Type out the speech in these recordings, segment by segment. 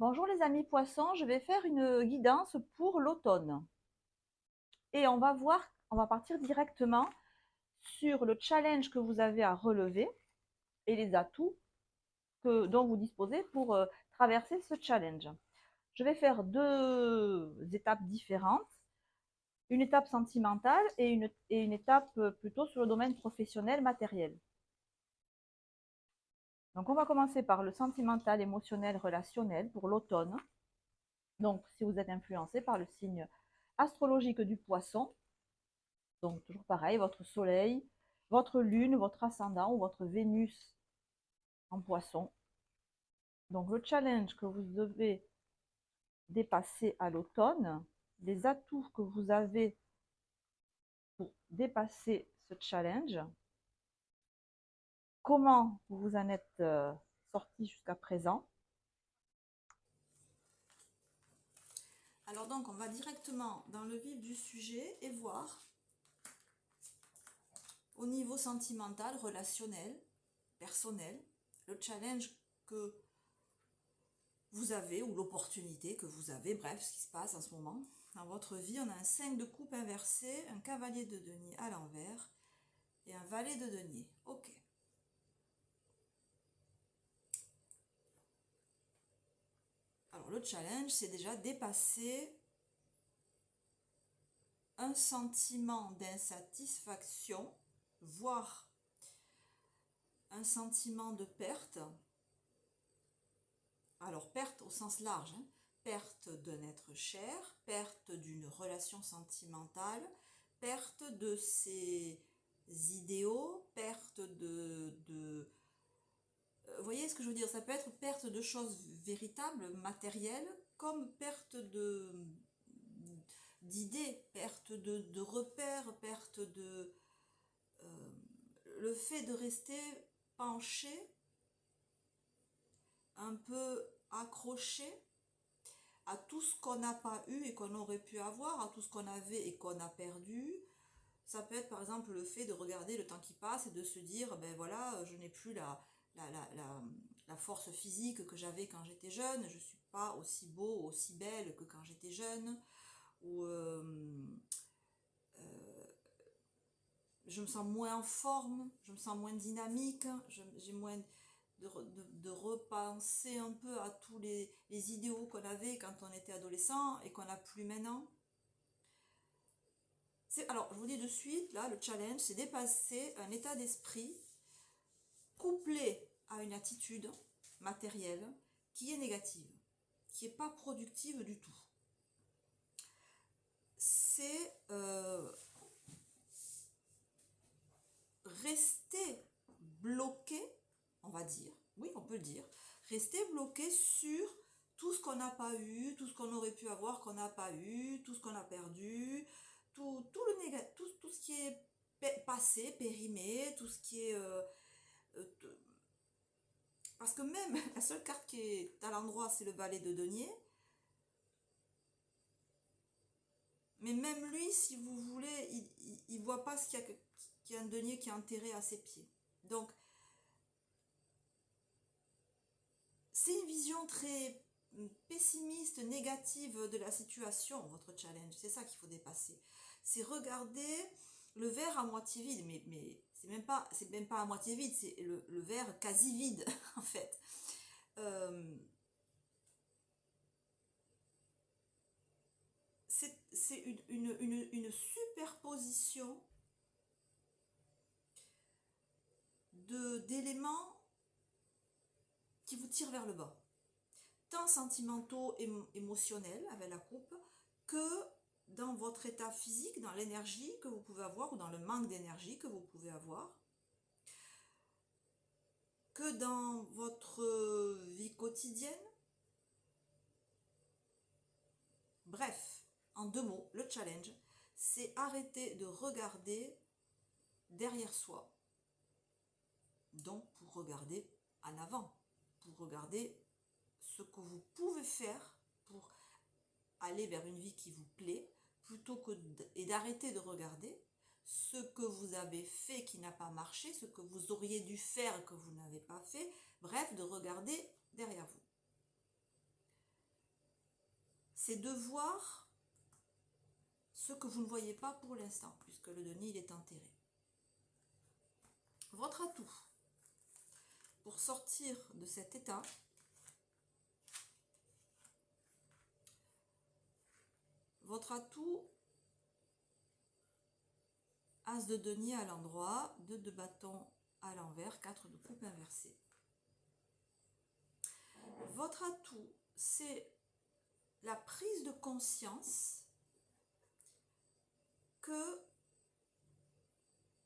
Bonjour les amis poissons, je vais faire une guidance pour l'automne. Et on va partir directement sur le challenge que vous avez à relever et les atouts dont vous disposez pour traverser ce challenge. Je vais faire deux étapes différentes, une étape sentimentale et une étape plutôt sur le domaine professionnel matériel. Donc on va commencer par le sentimental, émotionnel, relationnel pour l'automne. Donc si vous êtes influencé par le signe astrologique du poisson, donc toujours pareil, votre soleil, votre lune, votre ascendant ou votre Vénus en poisson. Donc le challenge que vous devez dépasser à l'automne, les atouts que vous avez pour dépasser ce challenge, comment vous vous en êtes sorti jusqu'à présent. Alors donc on va directement dans le vif du sujet et voir au niveau sentimental, relationnel, personnel, le challenge que vous avez, ou l'opportunité que vous avez, bref, ce qui se passe en ce moment. Dans votre vie, on a un 5 de coupe inversé, un cavalier de denier à l'envers et un valet de denier. Ok. Alors le challenge, c'est déjà dépasser un sentiment d'insatisfaction, voire un sentiment de perte. Alors perte au sens large, hein. Perte d'un être cher, perte d'une relation sentimentale, perte de ses idéaux, perte vous voyez ce que je veux dire? Ça peut être perte de choses véritables, matérielles, comme perte d'idées, perte de repères, perte de... euh, le fait de rester penché, un peu accroché à tout ce qu'on n'a pas eu et qu'on aurait pu avoir, à tout ce qu'on avait et qu'on a perdu. Ça peut être par exemple le fait de regarder le temps qui passe et de se dire, ben voilà, je n'ai plus la force physique que j'avais quand j'étais jeune, je ne suis pas aussi beau, aussi belle que quand j'étais jeune, ou je me sens moins en forme, je me sens moins dynamique, j'ai moins de repenser un peu à tous les idéaux qu'on avait quand on était adolescent et qu'on n'a plus maintenant. Alors, je vous dis de suite, là, le challenge, c'est dépasser un état d'esprit couplé à une attitude matérielle qui est négative, qui n'est pas productive du tout. C'est rester bloqué, on va dire, oui, on peut le dire, rester bloqué sur tout ce qu'on n'a pas eu, tout ce qu'on aurait pu avoir qu'on n'a pas eu, tout ce qu'on a perdu, le négatif, tout ce qui est passé, périmé, tout ce qui est... euh, parce que même la seule carte qui est à l'endroit, c'est le valet de denier. Mais même lui, si vous voulez, il voit pas ce qu'il y a un denier qui est enterré à ses pieds. Donc, c'est une vision très pessimiste, négative de la situation, votre challenge. C'est ça qu'il faut dépasser. C'est regarder le verre à moitié vide, mais c'est même pas à moitié vide, c'est le verre quasi vide, en fait. C'est une superposition d'éléments qui vous tirent vers le bas. Tant sentimentaux, émotionnels avec la coupe, que dans votre état physique, dans l'énergie que vous pouvez avoir ou dans le manque d'énergie que vous pouvez avoir, que dans votre vie quotidienne. Bref, en deux mots, le challenge, c'est arrêter de regarder derrière soi, donc pour regarder en avant, pour regarder ce que vous pouvez faire pour aller vers une vie qui vous plaît, plutôt que et d'arrêter de regarder ce que vous avez fait qui n'a pas marché, ce que vous auriez dû faire que vous n'avez pas fait, bref, de regarder derrière vous. c'est de voir ce que vous ne voyez pas pour l'instant, puisque le denier il est enterré. Votre atout pour sortir de cet état, votre atout, As de denier à l'endroit, 2 de bâton à l'envers, 4 de coupe inversée. Votre atout, c'est la prise de conscience que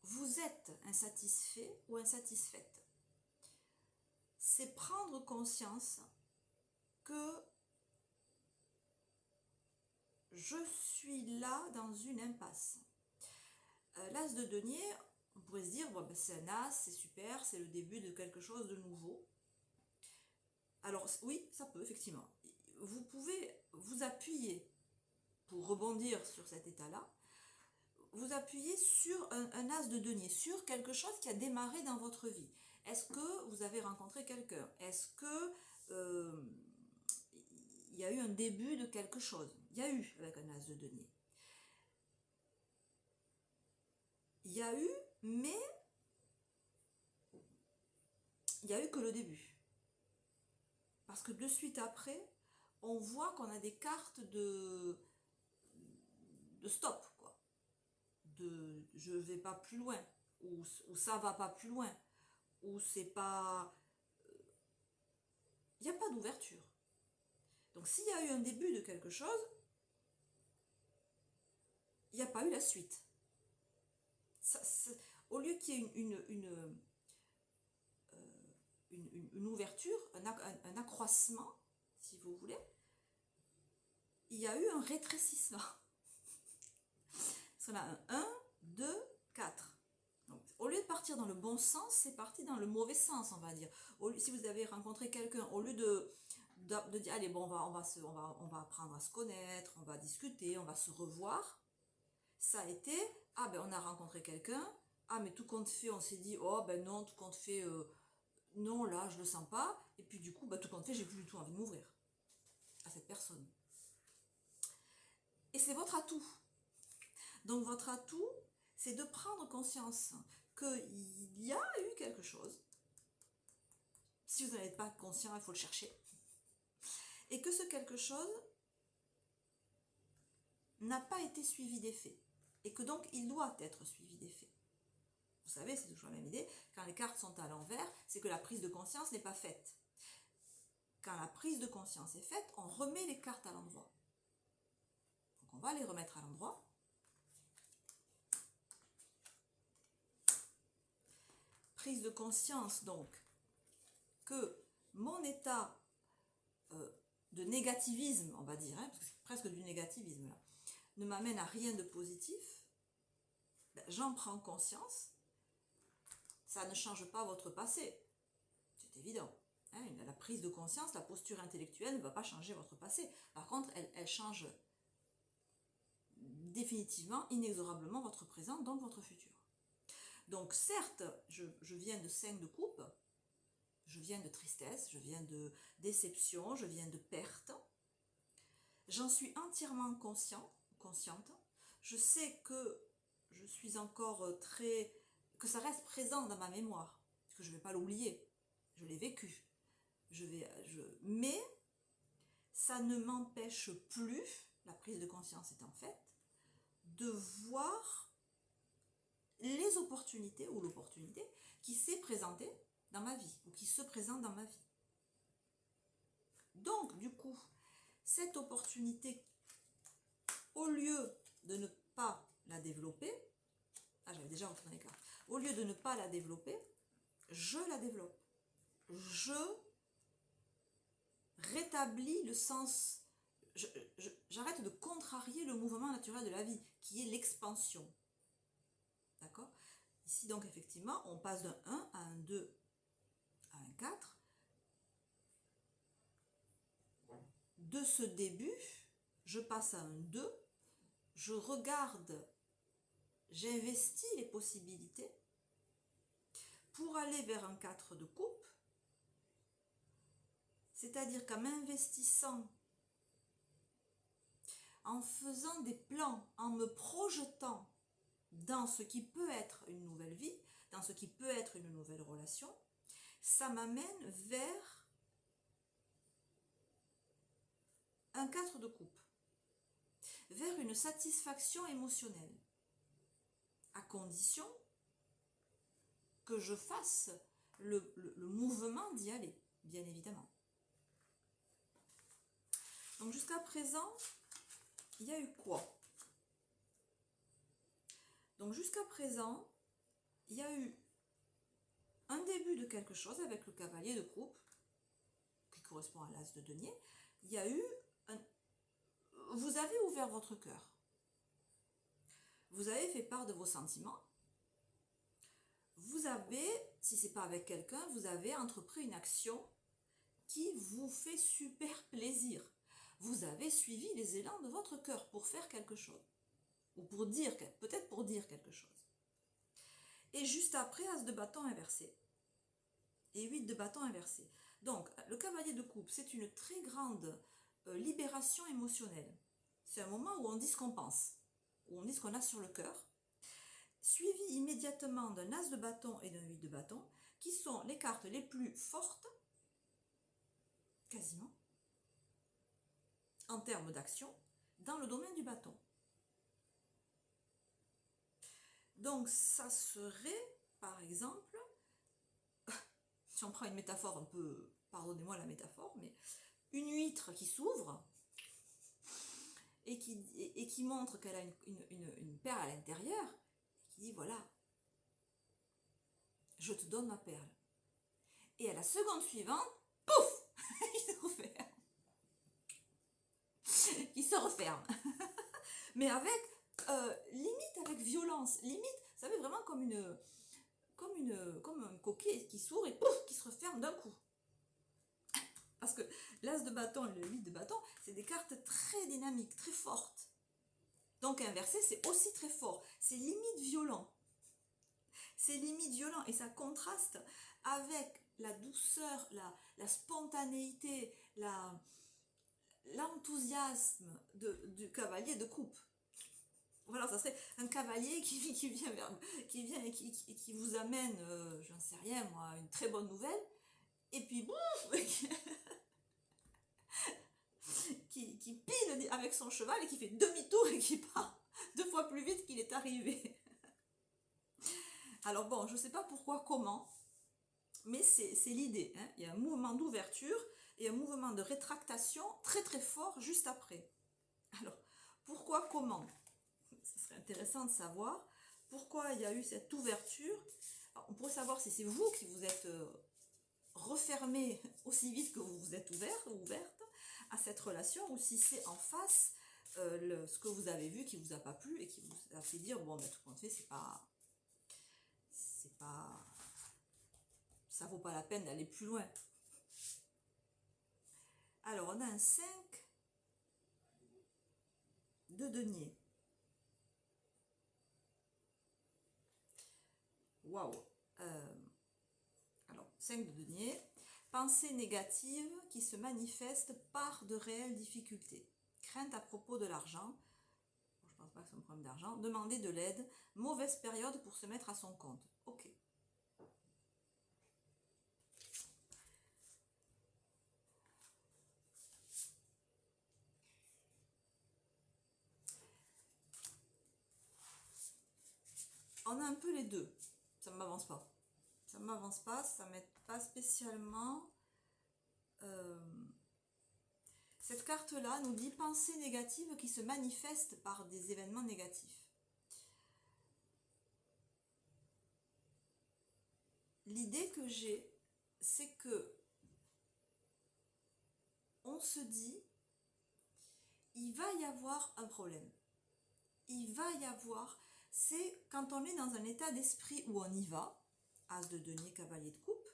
vous êtes insatisfait ou insatisfaite. C'est prendre conscience que je suis là dans une impasse. L'as de denier, on pourrait se dire, bon, ben c'est un as, c'est super, c'est le début de quelque chose de nouveau. Alors oui, ça peut, effectivement. Vous pouvez vous appuyer, pour rebondir sur cet état-là, vous appuyez sur un as de denier, sur quelque chose qui a démarré dans votre vie. Est-ce que vous avez rencontré quelqu'un? Est-ce que il y a eu un début de quelque chose? Il y a eu avec un as de denier. Il y a eu, mais il n'y a eu que le début. Parce que de suite après, on voit qu'on a des cartes de stop, quoi. De je vais pas plus loin, ou ça va pas plus loin, ou c'est pas... Il n'y a pas d'ouverture. Donc s'il y a eu un début de quelque chose, il n'y a pas eu la suite. Ça, au lieu qu'il y ait une ouverture, un accroissement, si vous voulez, il y a eu un rétrécissement. Parce qu'on a un 1, 2, 4. Donc, au lieu de partir dans le bon sens, c'est parti dans le mauvais sens, on va dire. Si vous avez rencontré quelqu'un, au lieu de dire, allez, bon, on va apprendre à se connaître, on va discuter, on va se revoir, ça a été, ah ben on a rencontré quelqu'un, ah mais tout compte fait, on s'est dit, oh ben non, tout compte fait, non, là, je le sens pas, et puis du coup, tout compte fait, j'ai plus du tout envie de m'ouvrir à cette personne. Et c'est votre atout. Donc votre atout, c'est de prendre conscience qu'il y a eu quelque chose. Si vous n'êtes pas conscient, il faut le chercher. Et que ce quelque chose n'a pas été suivi d'effet. Et que donc il doit être suivi d'effet. Vous savez, c'est toujours la même idée. Quand les cartes sont à l'envers, c'est que la prise de conscience n'est pas faite. Quand la prise de conscience est faite, on remet les cartes à l'endroit. Donc on va les remettre à l'endroit. Prise de conscience, donc, que mon état de négativisme, on va dire, parce que c'est presque du négativisme là, ne m'amène à rien de positif, ben, j'en prends conscience. Ça ne change pas votre passé, c'est évident. Hein, la prise de conscience, la posture intellectuelle ne va pas changer votre passé. Par contre, elle change définitivement, inexorablement votre présent, donc votre futur. Donc certes, je viens de 5 de coupe, je viens de tristesse, je viens de déception, je viens de perte. J'en suis entièrement consciente. Je sais que je suis encore que ça reste présent dans ma mémoire, que je ne vais pas l'oublier. Je l'ai vécu. Mais ça ne m'empêche plus, la prise de conscience étant faite, de voir les opportunités ou l'opportunité qui s'est présentée dans ma vie ou qui se présente dans ma vie. Donc, du coup, cette opportunité, au lieu de ne pas la développer, j'avais déjà retourné les cartes, au lieu de ne pas la développer, je la développe. Je rétablis le sens, j'arrête de contrarier le mouvement naturel de la vie, qui est l'expansion. D'accord? Ici, donc, effectivement, on passe d'un 1 à un 2 à un 4. De ce début, je passe à un 2, je regarde, j'investis les possibilités pour aller vers un 4 de coupe, c'est-à-dire qu'en m'investissant en faisant des plans, en me projetant dans ce qui peut être une nouvelle vie, dans ce qui peut être une nouvelle relation, ça m'amène vers un 4 de coupe, vers une satisfaction émotionnelle, à condition que je fasse le mouvement d'y aller, bien évidemment. Donc jusqu'à présent, il y a eu quoi? Donc jusqu'à présent, il y a eu un début de quelque chose avec le cavalier de coupe, qui correspond à l'as de denier. Il y a eu vous avez ouvert votre cœur. Vous avez fait part de vos sentiments. Vous avez, si ce n'est pas avec quelqu'un, vous avez entrepris une action qui vous fait super plaisir. Vous avez suivi les élans de votre cœur pour faire quelque chose. Ou pour dire, peut-être pour dire quelque chose. Et juste après, as de bâton inversé. Et 8 de bâton inversé. Donc, le cavalier de coupe, c'est une très grande libération émotionnelle. C'est un moment où on dit ce qu'on pense, où on dit ce qu'on a sur le cœur, suivi immédiatement d'un as de bâton et d'un 8 de bâton, qui sont les cartes les plus fortes, quasiment, en termes d'action, dans le domaine du bâton. Donc, ça serait, par exemple, si on prend une métaphore un peu, pardonnez-moi la métaphore, mais une huître qui s'ouvre et qui montre qu'elle a une perle à l'intérieur, et qui dit voilà, je te donne ma perle. Et à la seconde suivante, pouf, il se referme. Il se referme. Mais avec, limite avec violence, limite, vous savez, vraiment comme un coquille qui s'ouvre et pouf, qui se referme d'un coup. Parce que l'as de bâton et le 8 de bâton, c'est des cartes très dynamiques, très fortes. Donc inversé, c'est aussi très fort. C'est limite violent. C'est limite violent et ça contraste avec la douceur, la spontanéité, l'enthousiasme du cavalier de coupe. Voilà, ça serait un cavalier qui vient et qui vous amène, j'en sais rien moi, une très bonne nouvelle. Et puis bouf, qui pile avec son cheval et qui fait demi-tour et qui part 2 fois plus vite qu'il est arrivé. Alors bon, je ne sais pas pourquoi, comment, mais c'est l'idée. Hein. Il y a un mouvement d'ouverture et un mouvement de rétractation très très fort juste après. Alors, pourquoi, comment? Ce serait intéressant de savoir pourquoi il y a eu cette ouverture. Alors, on pourrait savoir si c'est vous qui vous êtes refermé aussi vite que vous vous êtes ouvert ou ouverte à cette relation, ou si c'est en face ce que vous avez vu qui vous a pas plu et qui vous a fait dire bon, ben, tout compte fait, ça vaut pas la peine d'aller plus loin. Alors on a un 5 de denier. Waouh. Alors 5 de denier. Pensée négative qui se manifeste par de réelles difficultés. Crainte à propos de l'argent. Je pense pas que c'est un problème d'argent. Demander de l'aide. Mauvaise période pour se mettre à son compte. Ok. On a un peu les deux. Ça ne m'avance pas. Ça ne m'avance pas. Ça ne m'aide pas spécialement. Cette carte-là nous dit pensée négative qui se manifeste par des événements négatifs. L'idée que j'ai, c'est que on se dit, il va y avoir un problème. Il va y avoir, c'est quand on est dans un état d'esprit où on y va, as de denier, cavalier de coupe.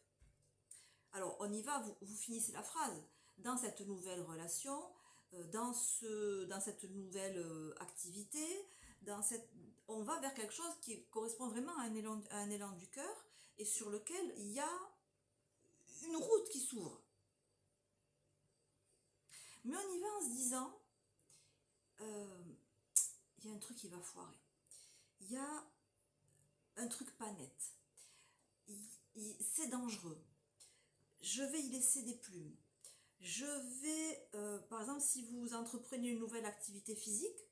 Alors on y va, vous finissez la phrase, dans cette nouvelle relation, dans cette nouvelle activité, on va vers quelque chose qui correspond vraiment à un élan du cœur et sur lequel il y a une route qui s'ouvre. Mais on y va en se disant, il y a un truc qui va foirer. Il y a un truc pas net. C'est dangereux. Je vais y laisser des plumes. Je vais, par exemple, si vous entreprenez une nouvelle activité physique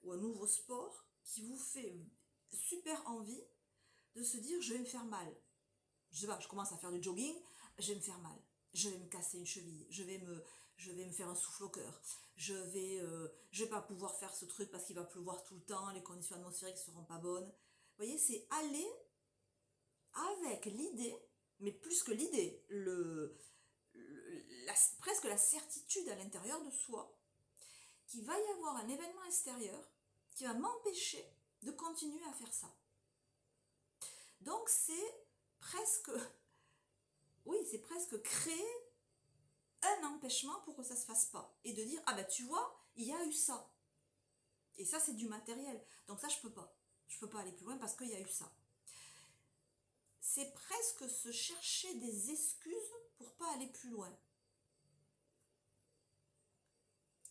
ou un nouveau sport qui vous fait super envie de se dire je vais me faire mal. Je sais pas, je commence à faire du jogging, je vais me faire mal. Je vais me casser une cheville, je vais me faire un souffle au cœur. Je vais pas pouvoir faire ce truc parce qu'il va pleuvoir tout le temps, les conditions atmosphériques seront pas bonnes. Vous voyez, c'est aller avec l'idée, mais plus que l'idée, presque la certitude à l'intérieur de soi qu'il va y avoir un événement extérieur qui va m'empêcher de continuer à faire ça. Donc c'est presque, oui, c'est presque créer un empêchement pour que ça se fasse pas. Et de dire, ah ben tu vois, il y a eu ça. Et ça c'est du matériel. Donc ça je peux pas. Je peux pas aller plus loin parce qu'il y a eu ça. C'est presque se chercher des excuses pour pas aller plus loin.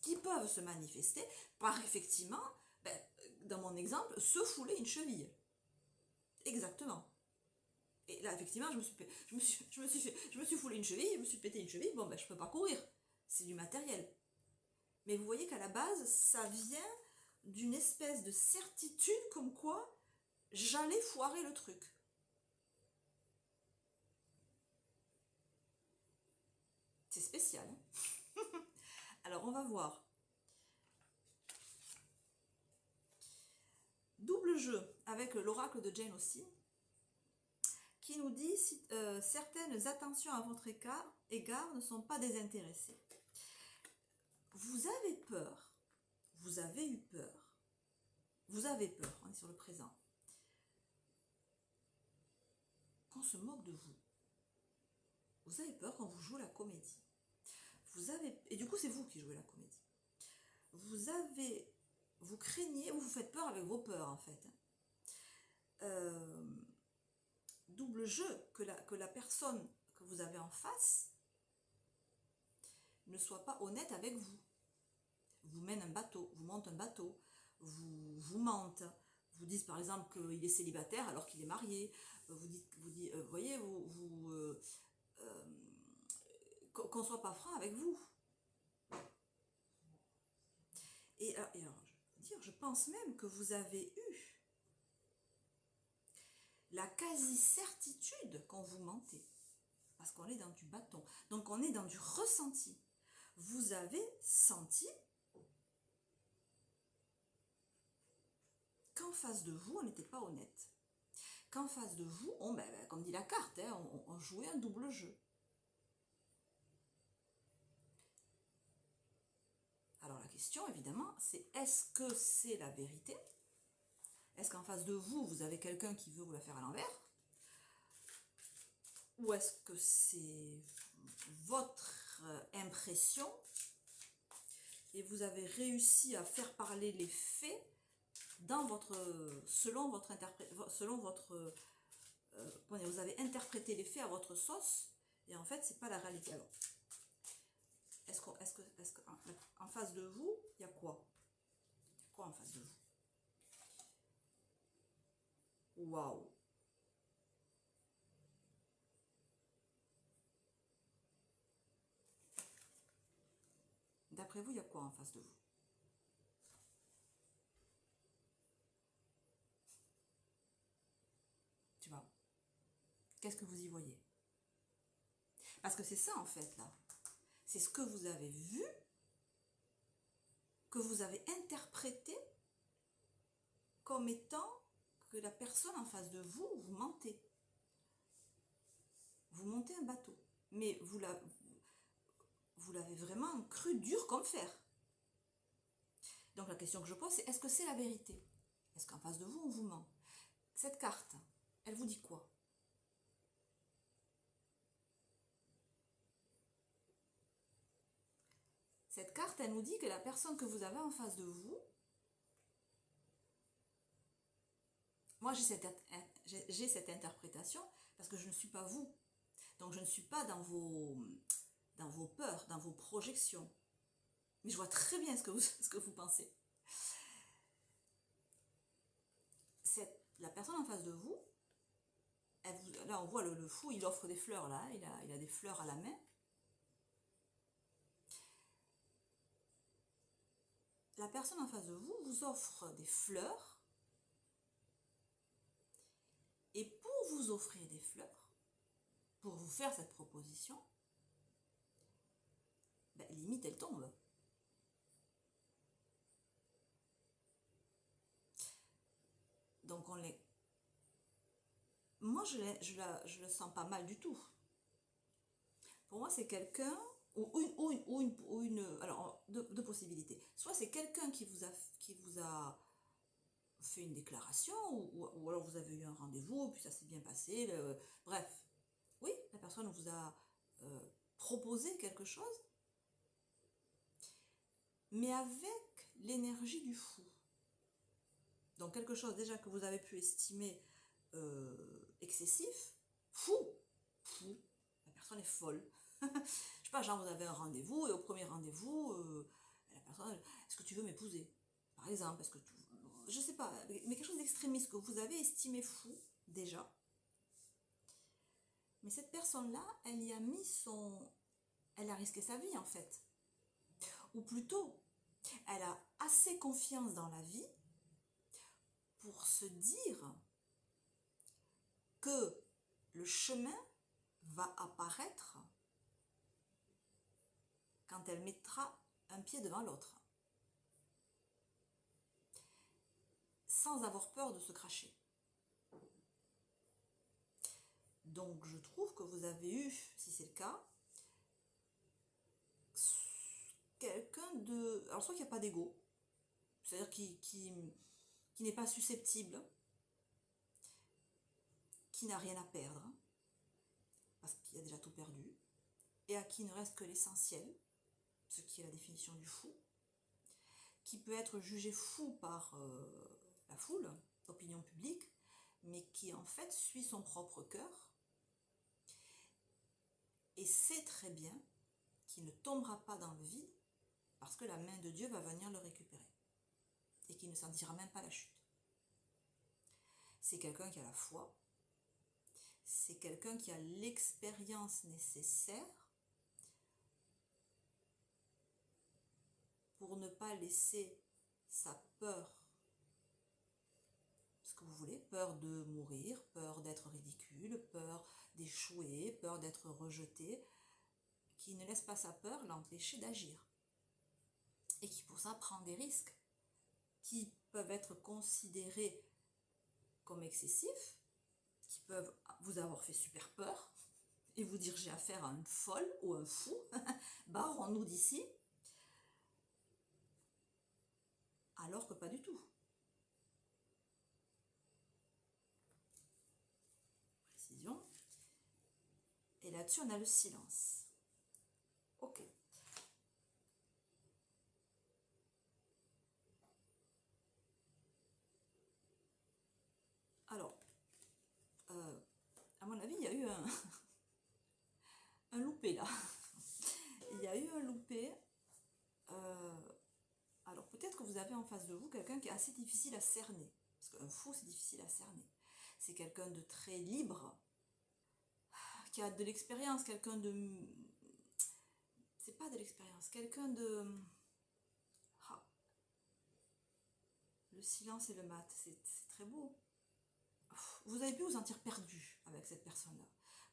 Qui peuvent se manifester par effectivement, dans mon exemple, se fouler une cheville. Exactement. Et là, effectivement, je me suis foulé une cheville, je me suis pété une cheville, bon, je peux pas courir. C'est du matériel. Mais vous voyez qu'à la base, ça vient d'une espèce de certitude comme quoi j'allais foirer le truc. C'est spécial. Hein. Alors, on va voir. Double jeu avec l'oracle de Jane Austen qui nous dit certaines attentions à votre égard ne sont pas désintéressées. Vous avez peur, vous avez eu peur, vous avez peur, on est sur le présent, qu'on se moque de vous. Vous avez peur quand vous jouez la comédie. Et du coup c'est vous qui jouez la comédie. Vous craignez, ou vous faites peur avec vos peurs en fait. Double jeu, que la personne que vous avez en face ne soit pas honnête avec vous. Vous mène un bateau, vous monte un bateau, vous mente, vous dites par exemple qu'il est célibataire alors qu'il est marié, voyez, qu'on soit pas franc avec vous. Et alors, je pense même que vous avez eu la quasi-certitude quand vous mentez, parce qu'on est dans du bâton, donc on est dans du ressenti. Vous avez senti qu'en face de vous, on n'était pas honnête. Qu'en face de vous, comme dit la carte, hein, on jouait un double jeu. Alors la question, évidemment, c'est est-ce que c'est la vérité? Est-ce qu'en face de vous, vous avez quelqu'un qui veut vous la faire à l'envers? Ou est-ce que c'est votre impression et vous avez réussi à faire parler les faits selon votre vous avez interprété les faits à votre sauce et en fait c'est pas la réalité. Alors est-ce qu'en face de vous il y a quoi? Il y a quoi en face de vous? Waouh! D'après vous, il y a quoi en face de vous? Tu vois? Qu'est-ce que vous y voyez? Parce que c'est ça en fait là. C'est ce que vous avez vu, que vous avez interprété comme étant que la personne en face de vous, vous mentez. Vous montez un bateau. Mais vous l'avez vraiment cru dur comme fer. Donc la question que je pose, c'est est-ce que c'est la vérité? Est-ce qu'en face de vous, on vous ment? Cette carte, elle vous dit quoi? Cette carte, elle nous dit que la personne que vous avez en face de vous, moi j'ai cette interprétation parce que je ne suis pas vous. Donc je ne suis pas dans vos peurs, dans vos projections. Mais je vois très bien ce que vous pensez. la personne en face de vous, là on voit le fou, il offre des fleurs là, il a des fleurs à la main. La personne en face de vous vous offre des fleurs, et pour vous offrir des fleurs, pour vous faire cette proposition, ben, limite elle tombe. Donc moi je le sens pas mal du tout. Pour moi c'est quelqu'un, alors deux possibilités. Soit c'est quelqu'un qui vous a fait une déclaration, ou alors vous avez eu un rendez-vous, puis ça s'est bien passé, bref. Oui, la personne vous a proposé quelque chose, mais avec l'énergie du fou. Donc quelque chose déjà que vous avez pu estimer excessif, fou, la personne est folle. Je sais pas, genre vous avez un rendez-vous, et au premier rendez-vous, la personne, est-ce que tu veux m'épouser? Par exemple, je sais pas, mais quelque chose d'extrémiste que vous avez estimé fou, déjà. Mais cette personne-là, elle y a mis elle a risqué sa vie en fait. Ou plutôt, elle a assez confiance dans la vie pour se dire que le chemin va apparaître quand elle mettra un pied devant l'autre, sans avoir peur de se cracher. Donc je trouve que vous avez eu, si c'est le cas, quelqu'un de... Alors soit qu'il n'y a pas d'ego, c'est-à-dire qui n'est pas susceptible, qui n'a rien à perdre, parce qu'il a déjà tout perdu, et à qui ne reste que l'essentiel, ce qui est la définition du fou, qui peut être jugé fou par la foule, l'opinion publique, mais qui en fait suit son propre cœur, et sait très bien qu'il ne tombera pas dans le vide, parce que la main de Dieu va venir le récupérer, et qu'il ne sentira même pas la chute. C'est quelqu'un qui a la foi, c'est quelqu'un qui a l'expérience nécessaire pour ne pas laisser sa peur, ce que vous voulez, peur de mourir, peur d'être ridicule, peur d'échouer, peur d'être rejeté, qui ne laisse pas sa peur l'empêcher d'agir. Et qui pour ça prend des risques qui peuvent être considérés comme excessifs, qui peuvent vous avoir fait super peur, et vous dire j'ai affaire à une folle ou un fou, barrons-nous d'ici, alors que pas du tout. Précision. Et là-dessus, on a le silence. Ok. Alors, à mon avis, il y a eu un loupé là. Il y a eu un loupé. Alors peut-être que vous avez en face de vous quelqu'un qui est assez difficile à cerner. Parce qu'un fou, c'est difficile à cerner. C'est quelqu'un de très libre, qui a de l'expérience, quelqu'un de... C'est pas de l'expérience, quelqu'un de... Ah. Le silence et le mat, c'est très beau. Vous avez pu vous sentir perdu avec cette personne-là.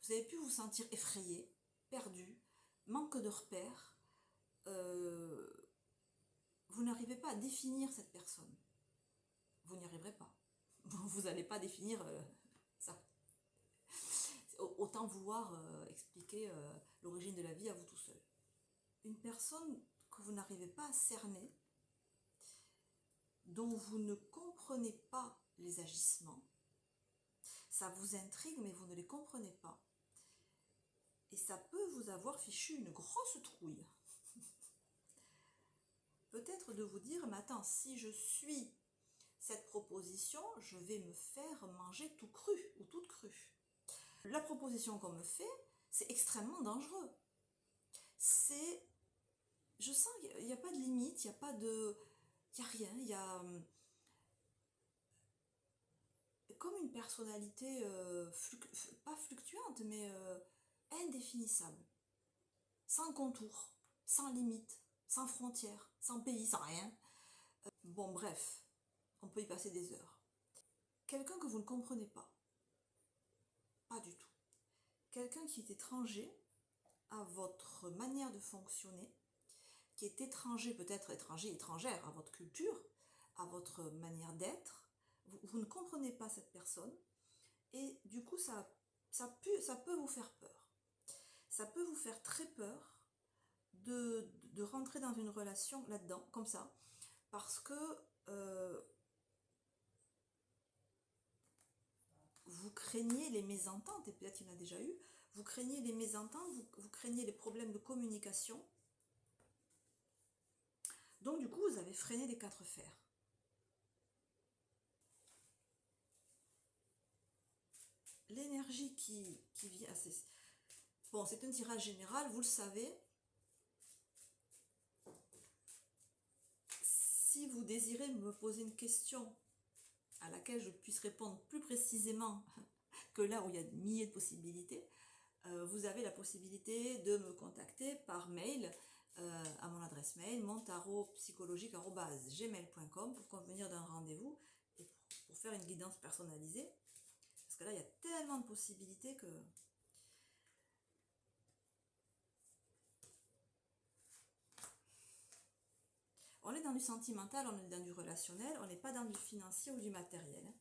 Vous avez pu vous sentir effrayé, perdu, manque de repères. Vous n'arrivez pas à définir cette personne. Vous n'y arriverez pas. Vous n'allez pas définir ça. Autant vouloir expliquer l'origine de la vie à vous tout seul. Une personne que vous n'arrivez pas à cerner, dont vous ne comprenez pas les agissements, ça vous intrigue mais vous ne les comprenez pas. Et ça peut vous avoir fichu une grosse trouille. Peut-être de vous dire, mais attends, si je suis cette proposition, je vais me faire manger tout cru ou toute crue. La proposition qu'on me fait, c'est extrêmement dangereux. Je sens qu'il n'y a pas de limite, il n'y a rien, comme une personnalité pas fluctuante, mais indéfinissable, sans contour, sans limite, sans frontières, sans pays, sans rien. Bon, bref, on peut y passer des heures. Quelqu'un que vous ne comprenez pas du tout. Quelqu'un qui est étranger à votre manière de fonctionner, qui est étranger, peut-être étrangère à votre culture, à votre manière d'être. Vous ne comprenez pas cette personne et du coup ça peut vous faire peur. Ça peut vous faire très peur de rentrer dans une relation là-dedans, comme ça, parce que vous craignez les mésententes, et peut-être qu'il y en a déjà eu, vous craignez les mésententes, vous craignez les problèmes de communication. Donc du coup, vous avez freiné des 4 fers. L'énergie qui vient... Bon, c'est un tirage général, vous le savez. Si vous désirez me poser une question à laquelle je puisse répondre plus précisément que là où il y a des milliers de possibilités, vous avez la possibilité de me contacter par mail à mon adresse mail montarotpsychologique@gmail.com pour convenir d'un rendez-vous et pour faire une guidance personnalisée. Parce que là, il y a tellement de possibilités que... On est dans du sentimental, on est dans du relationnel, on n'est pas dans du financier ou du matériel.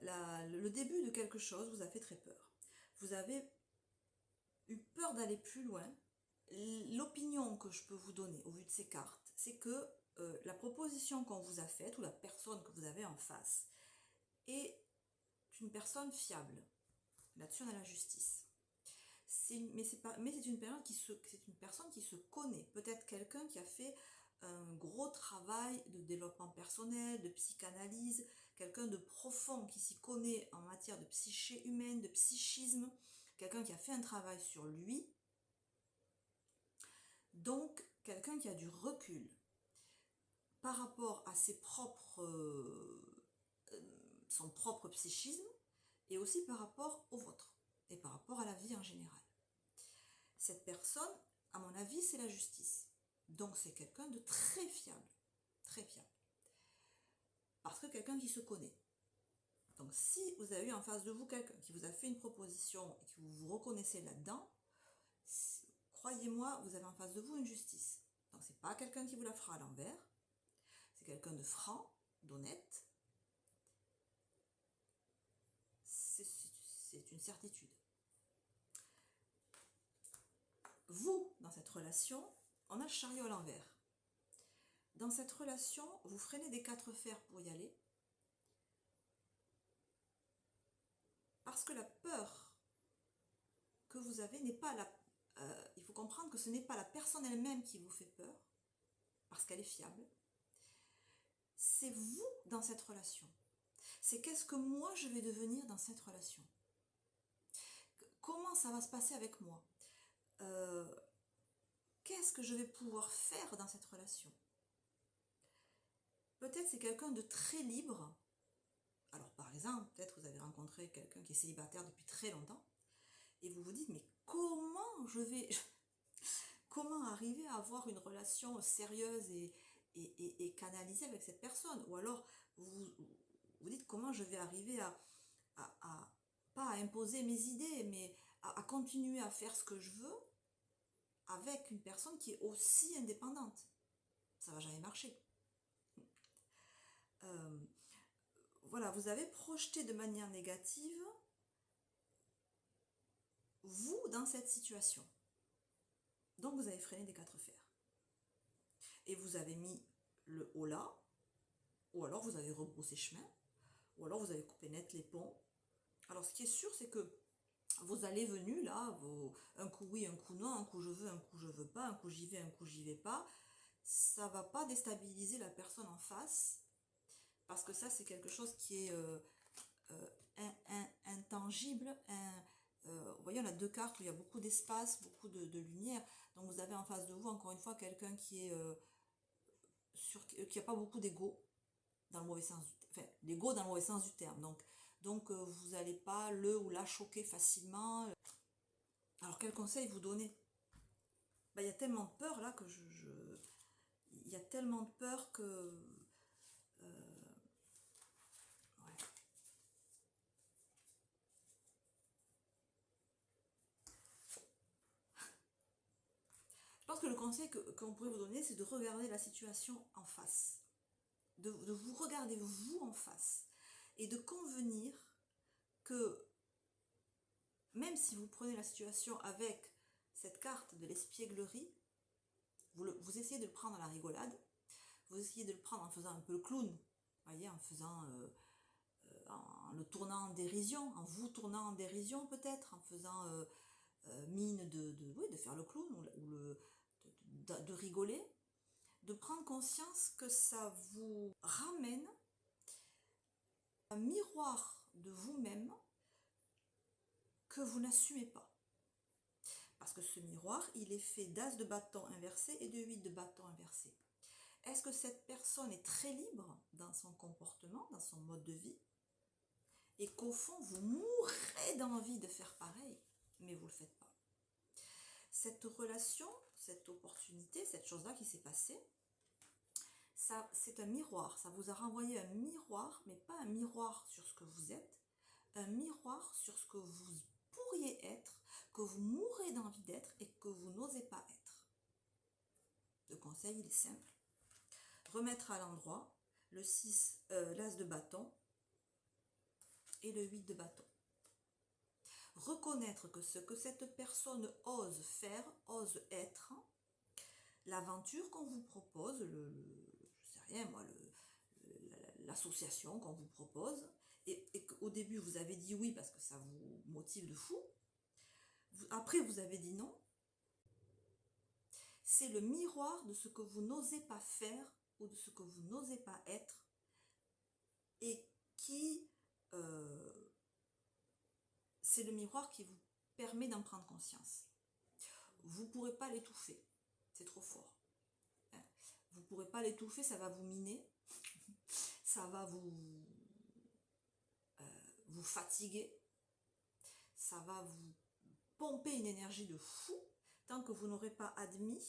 Le début de quelque chose vous a fait très peur. Vous avez eu peur d'aller plus loin. L'opinion que je peux vous donner au vu de ces cartes, c'est que la proposition qu'on vous a faite ou la personne que vous avez en face est une personne fiable. Là-dessus, on a la justice. Mais c'est une personne qui se connaît. Peut-être quelqu'un qui a fait un gros travail de développement personnel, de psychanalyse, quelqu'un de profond qui s'y connaît en matière de psyché humaine, de psychisme, quelqu'un qui a fait un travail sur lui. Donc, quelqu'un qui a du recul par rapport à son propre psychisme et aussi par rapport au vôtre et par rapport à la vie en général. Cette personne, à mon avis, c'est la justice. Donc c'est quelqu'un de très fiable, très fiable. Parce que quelqu'un qui se connaît. Donc si vous avez eu en face de vous quelqu'un qui vous a fait une proposition et que vous vous reconnaissez là-dedans, croyez-moi, vous avez en face de vous une justice. Donc c'est pas quelqu'un qui vous la fera à l'envers, c'est quelqu'un de franc, d'honnête. C'est une certitude. Vous, dans cette relation, on a le chariot à l'envers. Dans cette relation, vous freinez des 4 fers pour y aller. Parce que la peur que vous avez n'est pas il faut comprendre que ce n'est pas la personne elle-même qui vous fait peur, parce qu'elle est fiable. C'est vous dans cette relation. C'est qu'est-ce que moi je vais devenir dans cette relation. Comment ça va se passer avec moi. Qu'est-ce que je vais pouvoir faire dans cette relation. Peut-être c'est quelqu'un de très libre. Alors par exemple, peut-être vous avez rencontré quelqu'un qui est célibataire depuis très longtemps et vous vous dites mais comment arriver à avoir une relation sérieuse et canalisée avec cette personne. Ou alors vous dites comment je vais arriver pas à imposer mes idées, mais à continuer à faire ce que je veux avec une personne qui est aussi indépendante. Ça va jamais marcher. Voilà, vous avez projeté de manière négative vous dans cette situation. Donc vous avez freiné des 4 fers. Et vous avez mis le haut là, ou alors vous avez rebroussé chemin, ou alors vous avez coupé net les ponts. Alors ce qui est sûr, c'est que vos allées-venues là, un coup oui, un coup non, un coup je veux, un coup je veux pas, un coup j'y vais, un coup j'y vais pas, ça va pas déstabiliser la personne en face, parce que ça c'est quelque chose qui est intangible. Vous voyez, on a 2 cartes où il y a beaucoup d'espace, beaucoup de lumière, donc vous avez en face de vous encore une fois quelqu'un qui n'a pas beaucoup d'ego, dans le mauvais sens enfin, l'ego dans le mauvais sens du terme. Donc vous n'allez pas le ou la choquer facilement. Alors quel conseil vous donner? Ben, il y a tellement de peur là que il y a tellement de peur que... ouais. Je pense que le conseil qu'on pourrait vous donner, c'est de regarder la situation en face. De vous regarder vous en face. Et de convenir que même si vous prenez la situation avec cette carte de l'espièglerie, vous essayez de le prendre à la rigolade, vous essayez de le prendre en faisant un peu le clown, voyez, en faisant, en le tournant en dérision, en vous tournant en dérision peut-être, en faisant mine oui, de faire le clown de rigoler, de prendre conscience que ça vous ramène un miroir de vous-même que vous n'assumez pas. Parce que ce miroir, il est fait d'as de bâton inversé et de 8 de bâton inversé. Est-ce que cette personne est très libre dans son comportement, dans son mode de vie, et qu'au fond, vous mourrez d'envie de faire pareil, mais vous ne le faites pas? Cette relation, cette opportunité, cette chose-là qui s'est passée, ça, c'est un miroir. Ça vous a renvoyé un miroir, mais pas un miroir sur ce que vous êtes, un miroir sur ce que vous pourriez être, que vous mourrez d'envie d'être et que vous n'osez pas être. Le conseil, il est simple. Remettre à l'endroit le 6, l'as de bâton et le 8 de bâton. Reconnaître que ce que cette personne ose faire, ose être, l'aventure qu'on vous propose, je sais rien moi, l'association qu'on vous propose, et qu'au début vous avez dit oui parce que ça vous motive de fou, après vous avez dit non, c'est le miroir de ce que vous n'osez pas faire ou de ce que vous n'osez pas être et qui... c'est le miroir qui vous permet d'en prendre conscience. Vous ne pourrez pas l'étouffer, c'est trop fort. Vous ne pourrez pas l'étouffer, ça va vous miner, ça va vous fatiguer, ça va vous pomper une énergie de fou tant que vous n'aurez pas admis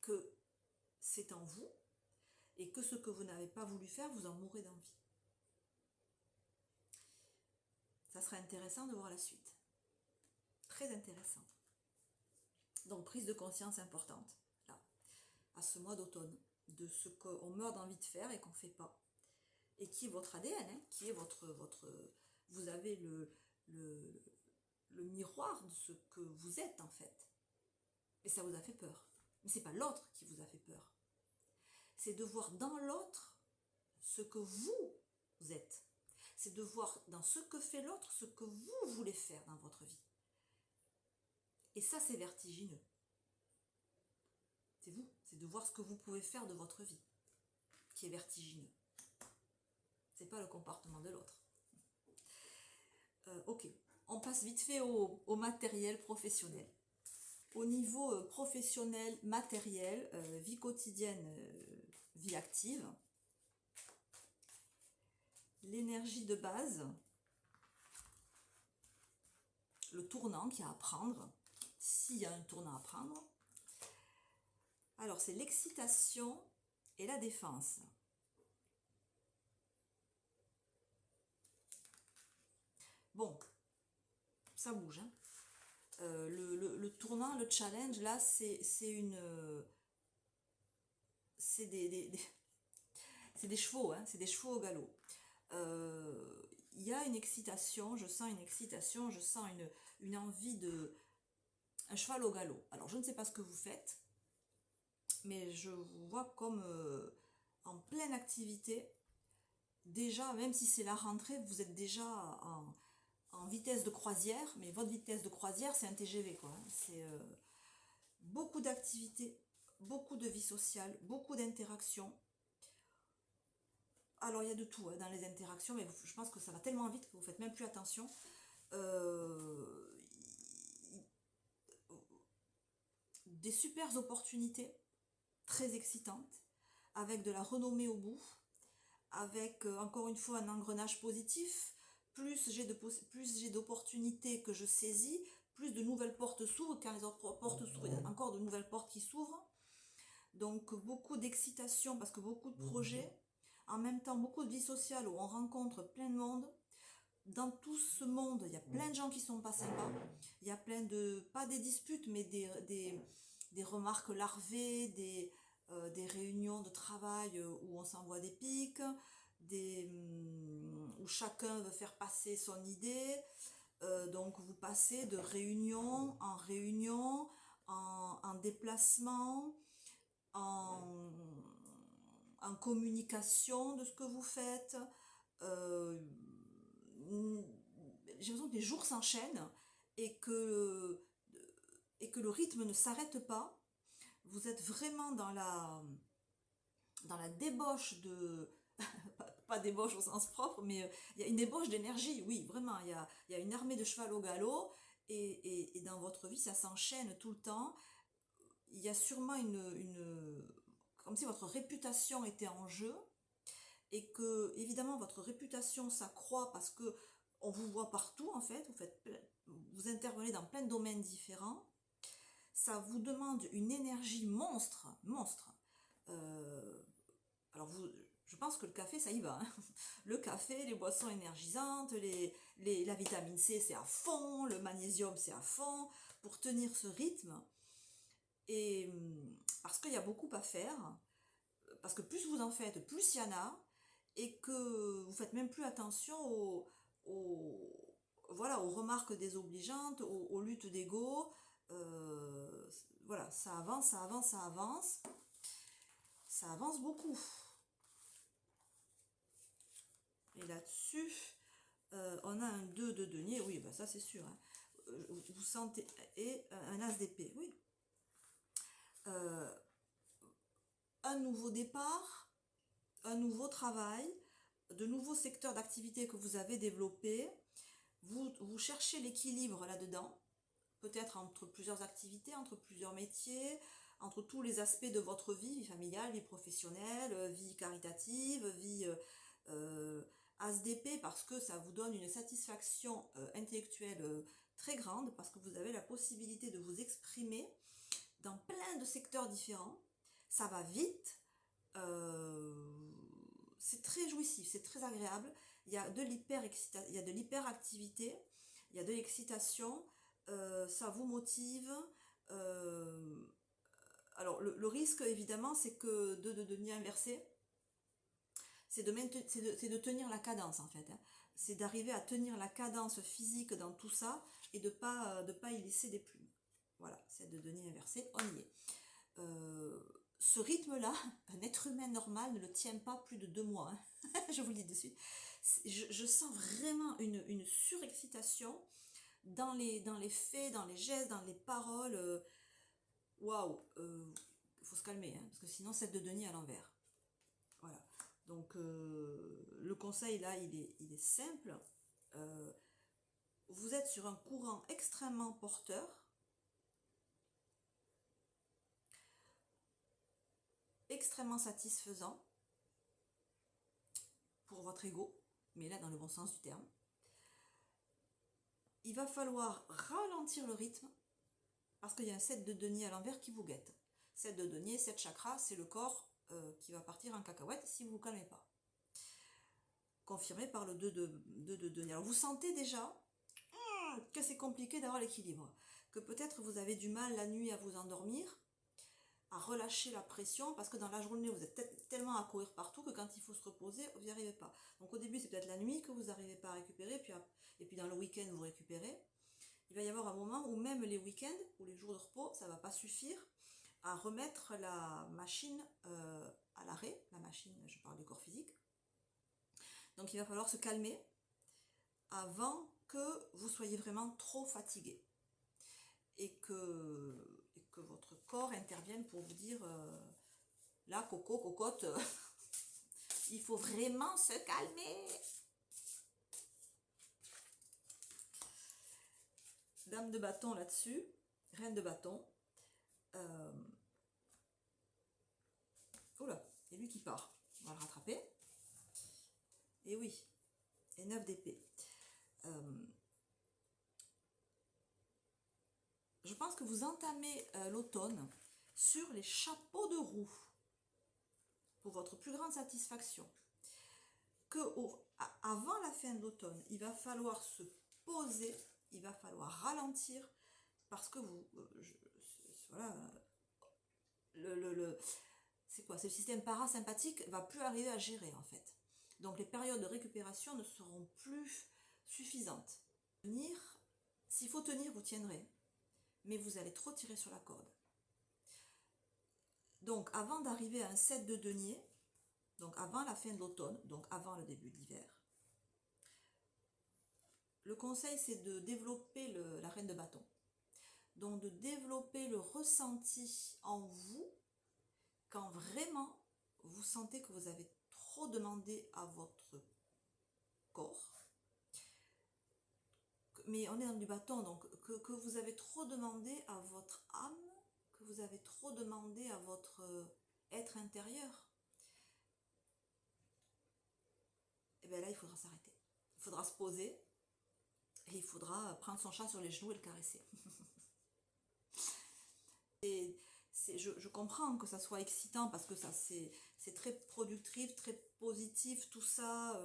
que c'est en vous et que ce que vous n'avez pas voulu faire, vous en mourrez d'envie. Ça sera intéressant de voir la suite. Très intéressant. Donc prise de conscience importante, là, à ce mois d'automne, de ce qu'on meurt d'envie de faire et qu'on ne fait pas. Et qui est votre ADN, hein, qui est votre... Vous avez le miroir de ce que vous êtes en fait. Et ça vous a fait peur. Mais ce n'est pas l'autre qui vous a fait peur. C'est de voir dans l'autre ce que vous êtes. C'est de voir dans ce que fait l'autre ce que vous voulez faire dans votre vie. Et ça, c'est vertigineux. C'est vous, c'est de voir ce que vous pouvez faire de votre vie, qui est vertigineux. C'est pas le comportement de l'autre. Ok, on passe vite fait au matériel professionnel. Au niveau professionnel, matériel, vie quotidienne, vie active, l'énergie de base, le tournant qu'il y a à prendre, s'il y a un tournant à prendre. Alors, c'est l'excitation et la défense. Bon, ça bouge. Hein. Le tournant, le challenge, là, c'est des chevaux, hein, c'est des chevaux au galop. Il y a une excitation, je sens une excitation, je sens une envie de... Un cheval au galop. Alors, je ne sais pas ce que vous faites, mais je vous vois comme en pleine activité. Déjà, même si c'est la rentrée, vous êtes déjà en vitesse de croisière, mais votre vitesse de croisière, c'est un TGV, quoi. Hein. C'est beaucoup d'activités, beaucoup de vie sociale, beaucoup d'interactions. Alors, il y a de tout hein, dans les interactions, mais je pense que ça va tellement vite que vous ne faites même plus attention. Des super opportunités, très excitantes, avec de la renommée au bout, avec encore une fois un engrenage positif. Plus j'ai d'opportunités que je saisis, plus de nouvelles portes s'ouvrent. Quand les autres portes s'ouvrent, il y a encore de nouvelles portes qui s'ouvrent. Donc beaucoup d'excitation parce que beaucoup de projets, en même temps beaucoup de vie sociale où on rencontre plein de monde. Dans tout ce monde, il y a plein de gens qui sont pas sympas. Il y a plein de, pas des disputes, mais des remarques larvées, des réunions de travail où on s'envoie des piques, où chacun veut faire passer son idée. Donc vous passez de réunion en réunion, en déplacement, en, en communication de ce que vous faites. Euh, j'ai l'impression que les jours s'enchaînent et que, et que le rythme ne s'arrête pas. Vous êtes vraiment dans la débauche de... pas débauche au sens propre, mais il y a une débauche d'énergie, oui, vraiment. Il y a une armée de cheval au galop et dans votre vie, ça s'enchaîne tout le temps. Il y a sûrement comme si votre réputation était en jeu et que évidemment votre réputation s'accroît parce que on vous voit partout en fait, vous intervenez dans plein de domaines différents. Ça vous demande une énergie monstre. Alors je pense que le café ça y va. Hein. Le café, les boissons énergisantes, la vitamine C c'est à fond, le magnésium c'est à fond pour tenir ce rythme. Et parce qu'il y a beaucoup à faire, parce que plus vous en faites, plus il y en a, et que vous faites même plus attention voilà, aux remarques désobligeantes, aux luttes d'ego. Voilà, ça avance, ça avance, ça avance. Ça avance beaucoup. Et là-dessus, on a un 2 de denier, oui, bah ça c'est sûr. Hein. Vous sentez, et un as d'épée, oui. Un nouveau départ, un nouveau travail, de nouveaux secteurs d'activité que vous avez développés. Vous cherchez l'équilibre là-dedans, peut-être entre plusieurs activités, entre plusieurs métiers, entre tous les aspects de votre vie familiale, vie professionnelle, vie caritative, vie as d'épée, parce que ça vous donne une satisfaction intellectuelle très grande, parce que vous avez la possibilité de vous exprimer dans plein de secteurs différents. Ça va vite, c'est très jouissif, c'est très agréable. Il y a de l'hyperactivité, il y a de l'excitation, ça vous motive. Alors le risque évidemment c'est que de denier inversé, c'est de tenir la cadence en fait. Hein. C'est d'arriver à tenir la cadence physique dans tout ça et de pas y laisser des plumes. Voilà, c'est de denier inversé, on y est. Ce rythme-là, un être humain normal ne le tient pas plus de 2 mois. Hein. Je vous le dis de suite. Je sens vraiment une surexcitation dans les faits, dans les gestes, dans les paroles. Waouh, il faut se calmer, hein, parce que sinon c'est de denier à l'envers. Voilà. Donc le conseil là, il est simple. Vous êtes sur un courant extrêmement porteur. Extrêmement satisfaisant pour votre ego, mais là dans le bon sens du terme. Il va falloir ralentir le rythme parce qu'il y a un 7 de denier à l'envers qui vous guette. 7 de denier, 7 chakras, c'est le corps qui va partir en cacahuète si vous ne vous calmez pas. Confirmé par le 2 de denier. Alors vous sentez déjà que c'est compliqué d'avoir l'équilibre, que peut-être vous avez du mal la nuit à vous endormir, à relâcher la pression, parce que dans la journée, vous êtes tellement à courir partout que quand il faut se reposer, vous n'y arrivez pas. Donc au début, c'est peut-être la nuit que vous n'arrivez pas à récupérer, et puis dans le week-end, vous récupérez. Il va y avoir un moment où même les week-ends, ou les jours de repos, ça ne va pas suffire à remettre la machine à l'arrêt. La machine, je parle du corps physique. Donc il va falloir se calmer avant que vous soyez vraiment trop fatigué. Et que votre corps intervienne pour vous dire là, coco, cocotte, il faut vraiment se calmer. Dame de bâton là-dessus, reine de bâton. Oula, il y a lui qui part. On va le rattraper. Et oui, et 9 d'épée. Je pense que vous entamez l'automne sur les chapeaux de roue pour votre plus grande satisfaction. Avant la fin de l'automne, il va falloir se poser, il va falloir ralentir parce que vous, voilà, c'est quoi? C'est le système parasympathique va plus arriver à gérer en fait. Donc les périodes de récupération ne seront plus suffisantes. S'il faut tenir, vous tiendrez, mais vous allez trop tirer sur la corde. Donc avant d'arriver à un 7 de denier, donc avant la fin de l'automne, donc avant le début de l'hiver, le conseil c'est de développer la reine de bâton. Donc de développer le ressenti en vous quand vraiment vous sentez que vous avez trop demandé à votre corps. Mais on est dans du bâton, donc que vous avez trop demandé à votre âme, que vous avez trop demandé à votre être intérieur. Et bien là, il faudra s'arrêter. Il faudra se poser et il faudra prendre son chat sur les genoux et le caresser. Je comprends que ça soit excitant parce que ça c'est très productif, très positif, tout ça,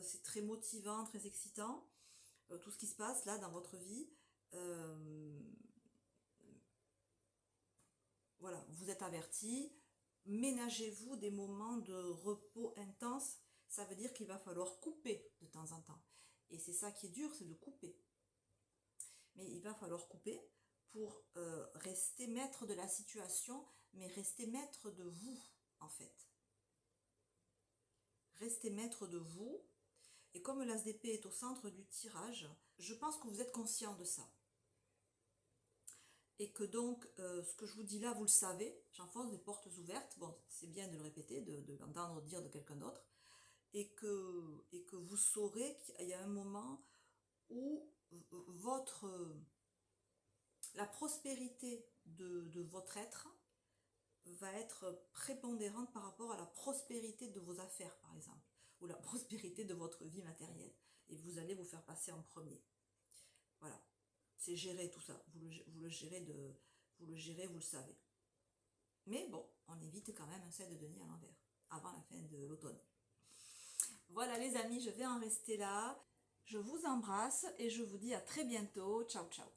c'est très motivant, très excitant, tout ce qui se passe là dans votre vie. Voilà, vous êtes avertis, ménagez-vous des moments de repos intense, ça veut dire qu'il va falloir couper de temps en temps. Et c'est ça qui est dur, c'est de couper. Mais il va falloir couper pour rester maître de la situation, mais rester maître de vous, en fait. Restez maître de vous. Et comme l'as d'épée est au centre du tirage, je pense que vous êtes conscient de ça. Et que donc, ce que je vous dis là, vous le savez, j'enfonce des portes ouvertes, bon, c'est bien de le répéter, de l'entendre dire de quelqu'un d'autre, et que vous saurez qu'il y a un moment où la prospérité de votre être va être prépondérante par rapport à la prospérité de vos affaires, par exemple, ou la prospérité de votre vie matérielle. Et vous allez vous faire passer en premier. Voilà. C'est gérer tout ça. Vous le gérez, vous le savez. Mais bon, on évite quand même un 7 de denier à l'envers, avant la fin de l'automne. Voilà les amis, je vais en rester là. Je vous embrasse et je vous dis à très bientôt. Ciao, ciao.